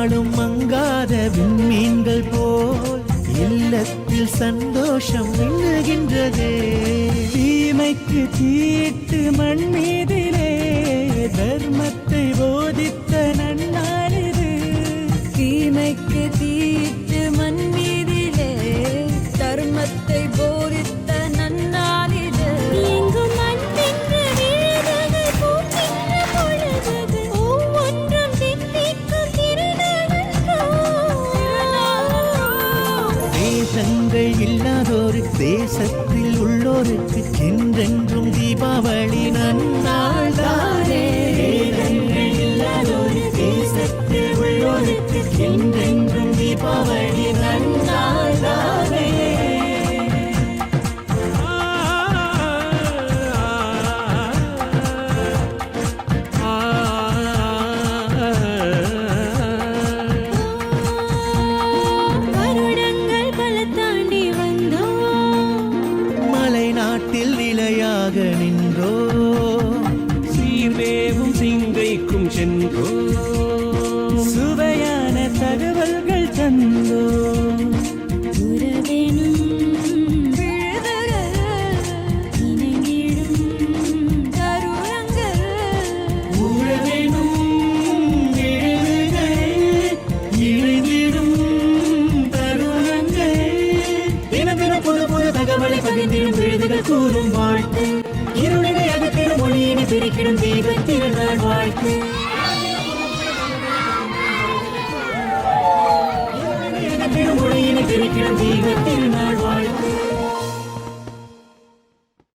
நாளும் மங்காத விண்மீன்கள் போல் இல்லத்தில் சந்தோஷம் மின்னுகின்றதே. தீமைக்கு தீட்டு மண் மீதிலே தர்மத்தை போதித்த நன்னாளிது. தீமைக்கு தீட்டு மண் மீதிலே தர்மத்தை போதித்த நன்னாளிது. எங்கும் மண் தின்று விழுதுகள் பூக்கின்ற பொழுது ஒவ்வொன்றும் தித்திக்கும் திருநாளன்றோ. தேசங்கள் இல்லாதோரு தேசத்தில் உள்ளோருக்கு என்றென்றும் தீபாவளி நன்னாள்தானே. தேசங்கள் இல்லாதோரு தேசத்தில் உள்ளோருக்கு என்றென்றும் தீபாவளி நன்னாள்தானே. வருடங்கள் பல தாண்டி வந்தோம், மலை நாட்டில் நிலையாக நின்றோ. சீர்வேவும் சிங்கைக்கும் சென்றோ. சுவையான தகவல்கள் தந்தோ. உறவெனும் விழுதுகள் இணைந்திடும் தருணங்கள். உறவெனும் விழுதுகள் இணைந்திடும் தருணங்கள். தினம் தினம் புது புது தகவலை பகிர்ந்திடும் விழுதுகள் கூறும் வாழ்த்து. இருளினை அகற்றிடும் ஒளியினை பிரிக்கிடும் தீபத் திருநாள் வாழ்த்து. இருளினை அகற்றிடும் ஒளியினை பிரிக்கிடும் தீபத் திருநாள் வாழ்த்து.